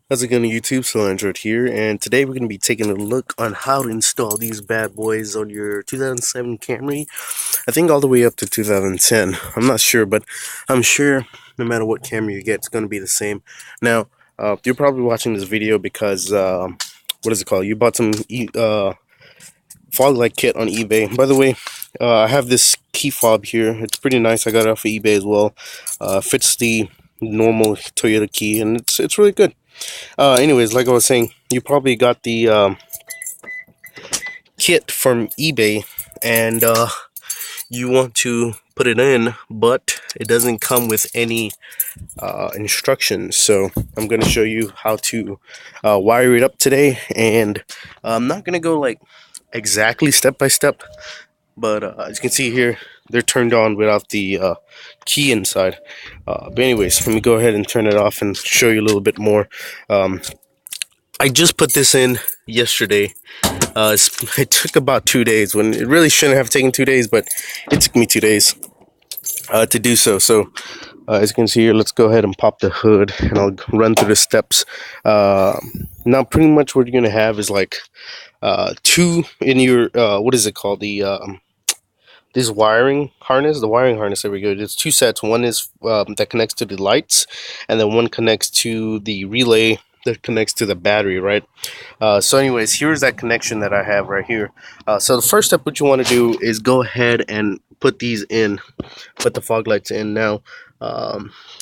How's it going, YouTube? Android here, and today we're going to be taking a look on how to install these bad boys on your 2007 Camry. I think all the way up to 2010. I'm not sure, but I'm sure no matter what Camry you get, it's going to be the same. Now, you're probably watching this video because what is it called? You bought some fog light kit on eBay. By the way, I have this key fob here. It's pretty nice. I got it off of eBay as well. Fits the normal Toyota key, and it's really good. Anyways, like I was saying, you probably got the kit from eBay, and you want to put it in, but it doesn't come with any instructions. So I'm going to show you how to wire it up today, and I'm not going to go like exactly step by step, but as you can see here, they're turned on without the key inside. But anyways, let me go ahead and turn it off and show you a little bit more. Um, I just put this in yesterday. It took about 2 days when it really shouldn't have taken 2 days, but it took me 2 days to do so. So, as you can see here, let's go ahead and pop the hood and I'll run through the steps. Now, pretty much what you're going to have is like two in your, what is it called? This wiring harness, the wiring harness, there we go. There's two sets. One is that connects to the lights, and then one connects to the relay that connects to the battery, right? So anyways, here's that connection that I have right here. So the first step, what you want to do is go ahead and put these in, put the fog lights in. Now,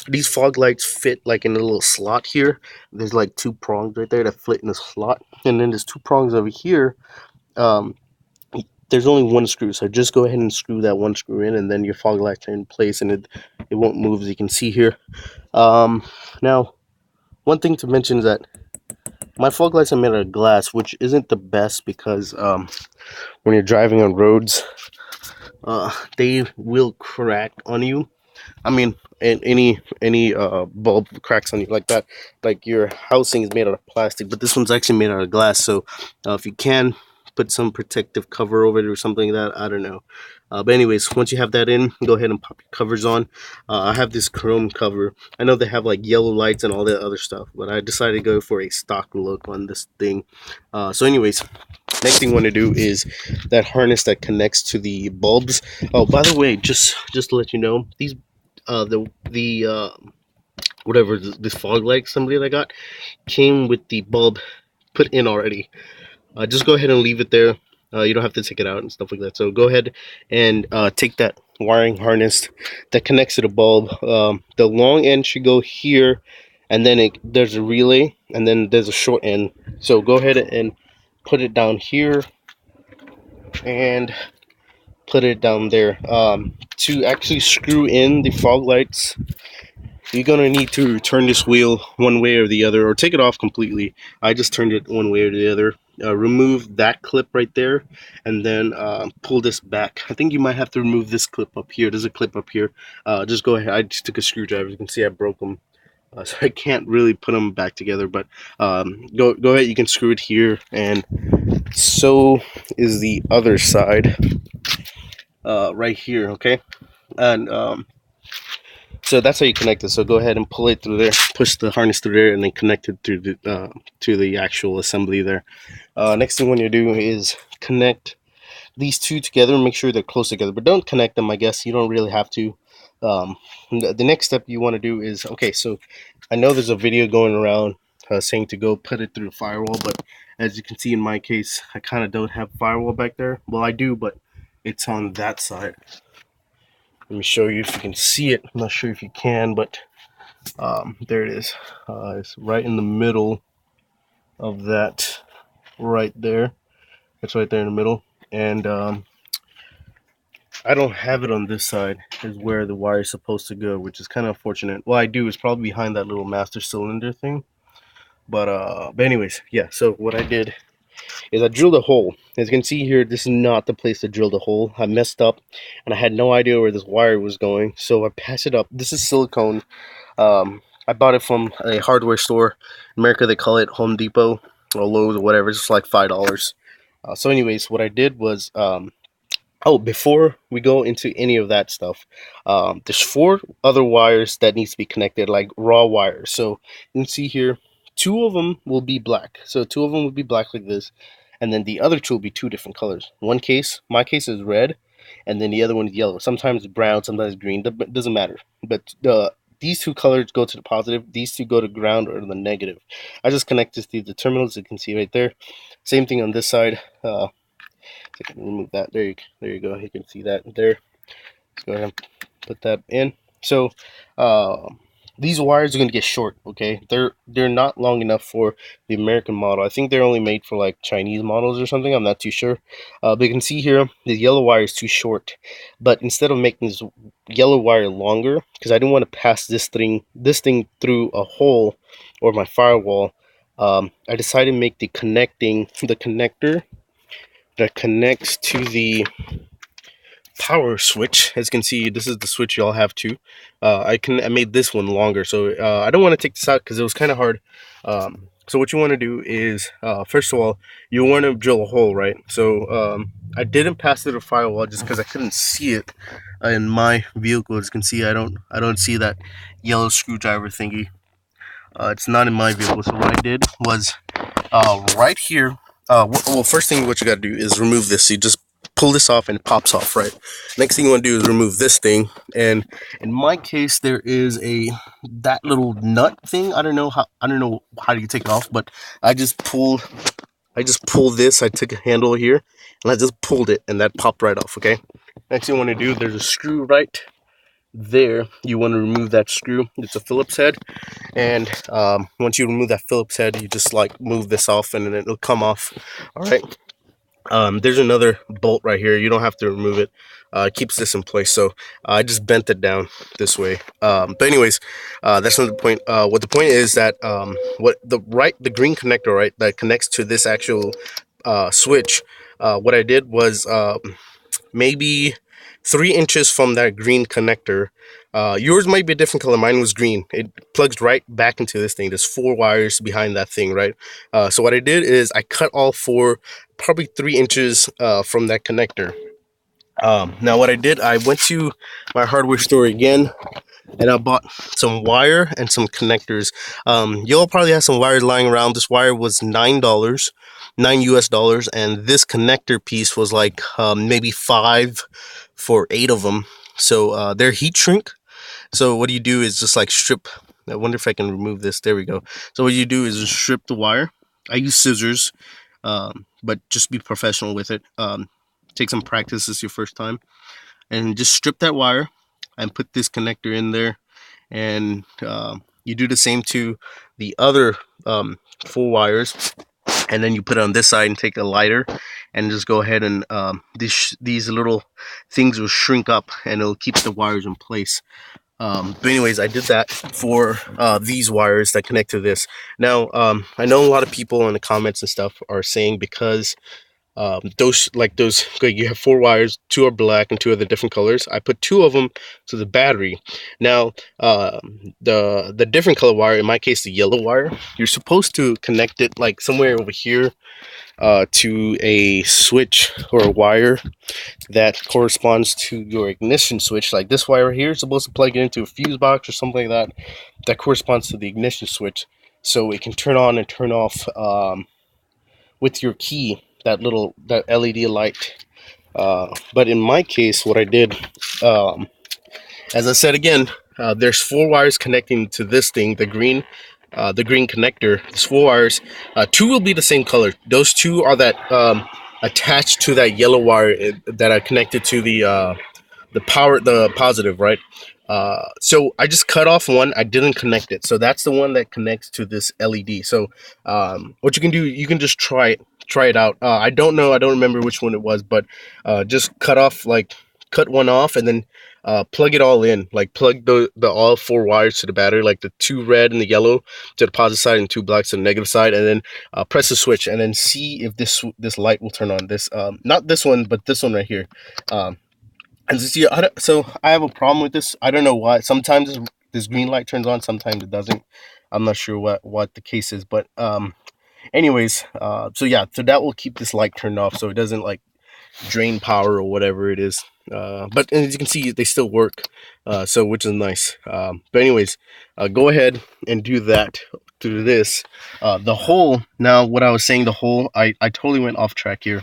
these fog lights fit like in a little slot here. There's like two prongs right there that fit in the slot, and then there's two prongs over here. Um, there's only one screw, so just go ahead and screw that one screw in, and then your fog lights are in place, and it won't move, as you can see here. Now, one thing to mention is that my fog lights are made out of glass, which isn't the best because when you're driving on roads, they will crack on you. I mean, any bulb cracks on you like that, like your housing is made out of plastic, but this one's actually made out of glass. So if you can put some protective cover over it or something like that, I don't know. But anyways, once you have that in, go ahead and pop your covers on. I have this chrome cover. I know they have like yellow lights and all that other stuff, but I decided to go for a stock look on this thing. So anyways, next thing you want to do is that harness that connects to the bulbs. Oh, by the way, just to let you know, these the whatever this fog light somebody that I got came with the bulb put in already. Just go ahead and leave it there. You don't have to take it out and stuff like that. So go ahead and take that wiring harness that connects to the bulb. The long end should go here, and then there's a relay, and then there's a short end. So go ahead and put it down here and put it down there. To actually screw in the fog lights, you're gonna need to turn this wheel one way or the other, or take it off completely. I just turned it one way or the other. Remove that clip right there, and then pull this back. I think you might have to remove this clip up here. There's a clip up here. Just go ahead. I just took a screwdriver. You can see I broke them, so I can't really put them back together. But go ahead. You can screw it here, and so is the other side right here. Okay, and so that's how you connect it. So go ahead and pull it through there, push the harness through there, and then connect it through to the actual assembly there. Next thing you want to do is connect these two together and make sure they're close together, but don't connect them. I guess you don't really have to. The next step you want to do is, okay, so I know there's a video going around saying to go put it through the firewall, but as you can see in my case, I kind of don't have firewall back there. Well, I do, but it's on that side. Let me show you if you can see it. I'm not sure if you can, but there it is. It's right in the middle of that, right there. It's right there in the middle. And I don't have it on this side, is where the wire is supposed to go, which is kind of unfortunate. Well, I do. It's probably behind that little master cylinder thing. But anyways, yeah. So what I did is I drilled a hole. As you can see here, this is not the place to drill the hole. I messed up, and I had no idea where this wire was going. So I patched it up. This is silicone. I bought it from a hardware store. In America, they call it Home Depot or Lowe's or whatever. It's just like $5. So anyways, what I did was, oh, before we go into any of that stuff, there's 4 other wires that needs to be connected, like raw wires. So you can see here, two of them will be black. So two of them will be black like this, and then the other two will be two different colors. One case, my case is red, and then the other one is yellow. Sometimes brown, sometimes green. Doesn't matter. But these two colors go to the positive. These two go to ground or the negative. I just connect this to the terminals. You can see right there. Same thing on this side. I can remove that. There you go. You can see that there. Let's go ahead and put that in. So these wires are going to get short. Okay, they're not long enough for the American model. I think they're only made for like Chinese models or something. I'm not too sure. But you can see here the yellow wire is too short. But instead of making this yellow wire longer, because I didn't want to pass this thing through a hole or my firewall, I decided to make the connector that connects to the power switch. As you can see, this is the switch y'all have too. I made this one longer, so I don't want to take this out because it was kind of hard. So what you want to do is, first of all, you want to drill a hole, right? So I didn't pass it a firewall just because I couldn't see it in my vehicle. As you can see, I don't see that yellow screwdriver thingy. It's not in my vehicle. So what I did was right here. Well, first thing what you got to do is remove this. You just pull this off and it pops off, right? Next thing you want to do is remove this thing. And in my case, there is that little nut thing. I don't know how you take it off, but I just pulled this. I took a handle here and I just pulled it, and that popped right off. Okay. Next thing you want to do, there's a screw right there. You want to remove that screw. It's a Phillips head, and once you remove that Phillips head, you just like move this off and then it'll come off. All right. There's another bolt right here. You don't have to remove it. It keeps this in place. So I just bent it down this way. But anyways, that's not the point. What the point is that the green connector, right, that connects to this actual switch. What I did was maybe 3 inches from that green connector. Yours might be a different color. Mine was green. It plugs right back into this thing. There's 4 wires behind that thing, right? So what I did is I cut all 4, probably 3 inches from that connector. Now what I did, I went to my hardware store again, and I bought some wire and some connectors. You'll probably have some wires lying around. This wire was $9, $9 US, and this connector piece was like maybe 5 for 8 of them. So they're heat shrink. So what you do is just like strip. I wonder if I can remove this. There we go. So what you do is just strip the wire. I use scissors, but just be professional with it. Take some practice. This is your first time, and just strip that wire and put this connector in there. And you do the same to the other 4 wires, and then you put it on this side and take a lighter and just go ahead and these little things will shrink up and it'll keep the wires in place. But anyways, I did that for these wires that connect to this. Now I know a lot of people in the comments and stuff are saying because those you have 4 wires, 2 are black and 2 are the different colors. I put 2 of them to the battery. Now the different color wire, in my case the yellow wire, you're supposed to connect it like somewhere over here to a switch or a wire that corresponds to your ignition switch. Like this wire here is supposed to plug it into a fuse box or something like that corresponds to the ignition switch, so it can turn on and turn off with your key, that LED light. But in my case, what I did, as I said again, there's 4 wires connecting to this thing, the green connector. There's 4 wires. 2 will be the same color. Those 2 are that attached to that yellow wire that I connected to the positive, right? So I just cut off one. I didn't connect it, so that's the one that connects to this LED. So what you can do, you can just try it out. I don't remember which one it was, but just cut one off and then plug it all in. Like plug the all 4 wires to the battery, like the 2 red and the yellow to the positive side and 2 blacks to the negative side, and then press the switch and then see if this light will turn on. This not this one, but this one right here. And see, so I have a problem with this. I don't know why. Sometimes this green light turns on, sometimes it doesn't. I'm not sure what the case is, but anyways, so yeah, so that will keep this light turned off so it doesn't like drain power or whatever it is. But as you can see, they still work, so which is nice. But anyways, go ahead and do that. through this. The hole, now what I was saying, the hole, I totally went off track here.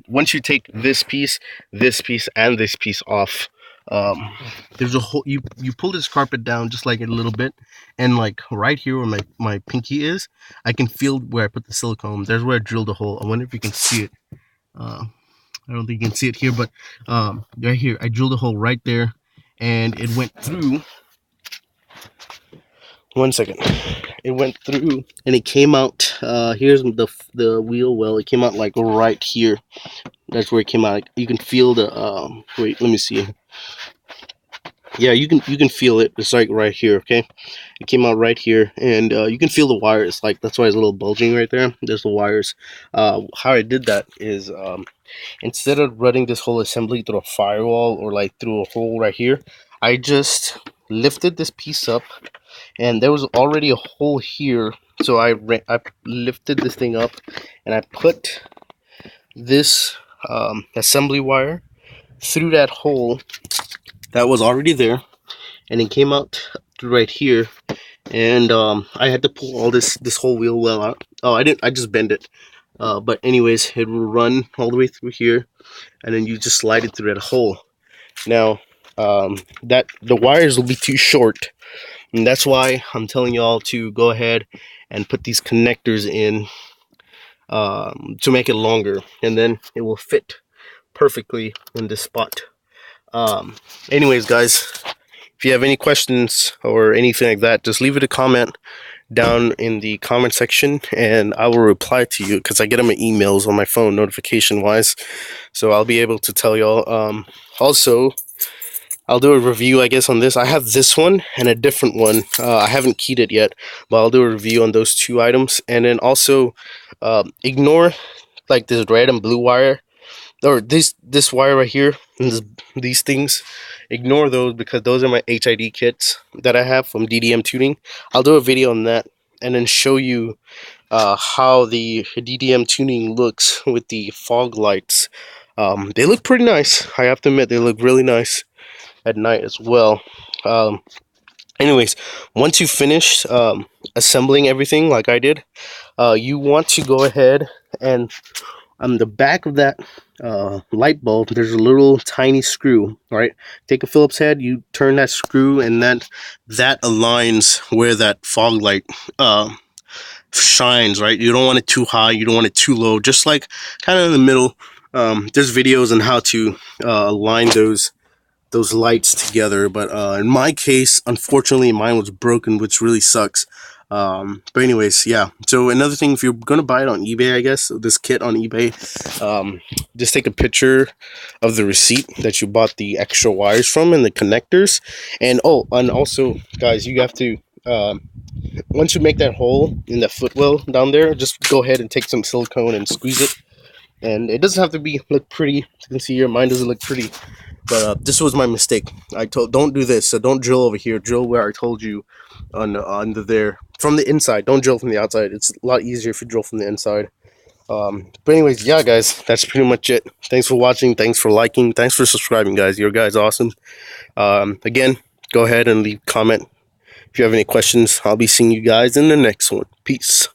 Once you take this piece, and this piece off, there's a hole. You pull this carpet down just like a little bit, and like right here where my pinky is, I can feel where I put the silicone. There's where I drilled a hole. I wonder if you can see it. I don't think you can see it here, but right here, I drilled a hole right there, and it went through. One second. It went through, and it came out. Here's the wheel well. It came out like right here. That's where it came out. You can feel the. Wait, let me see. Yeah, you can feel it. It's like right here. Okay, it came out right here, and you can feel the wires. Like that's why it's a little bulging right there. There's the wires. How I did that is instead of running this whole assembly through a firewall or like through a hole right here, I just lifted this piece up, and there was already a hole here, so I lifted this thing up, and I put this assembly wire through that hole that was already there, and it came out right here, and I had to pull all this whole wheel well out. Oh, I just bent it, but anyways, it will run all the way through here, and then you just slide it through that hole. Now that the wires will be too short, and that's why I'm telling y'all to go ahead and put these connectors in to make it longer, and then it will fit perfectly in this spot. Anyways, guys, if you have any questions or anything like that, just leave it a comment down in the comment section, and I will reply to you because I get them in emails on my phone notification wise, so I'll be able to tell y'all. Also, I'll do a review, I guess, on this. I have this one and a different one. I haven't keyed it yet, but I'll do a review on those two items. And then also ignore like this red and blue wire, or this wire right here, and these things. Ignore those because those are my HID kits that I have from DDM Tuning. I'll do a video on that and then show you how the DDM Tuning looks with the fog lights. They look pretty nice. I have to admit, they look really nice at night as well. Anyways, once you finish assembling everything like I did, you want to go ahead and on the back of that light bulb, there's a little tiny screw. All right, take a Phillips head, you turn that screw, and that aligns where that fog light shines. Right, you don't want it too high, you don't want it too low, just like kind of in the middle. There's videos on how to align those lights together, but in my case, unfortunately, mine was broken, which really sucks. But anyways, yeah. So another thing, if you're gonna buy it on eBay, I guess this kit on eBay, just take a picture of the receipt that you bought the extra wires from and the connectors. And oh, and also, guys, you have to once you make that hole in the footwell down there, just go ahead and take some silicone and squeeze it. And it doesn't have to look pretty. You can see here, mine doesn't look pretty. But this was my mistake. Don't do this. So don't drill over here. Drill where I told you on there from the inside. Don't drill from the outside. It's a lot easier if you drill from the inside. But anyways, yeah, guys, that's pretty much it. Thanks for watching. Thanks for liking. Thanks for subscribing, guys. Your guys awesome. Again, go ahead and leave a comment if you have any questions. I'll be seeing you guys in the next one. Peace.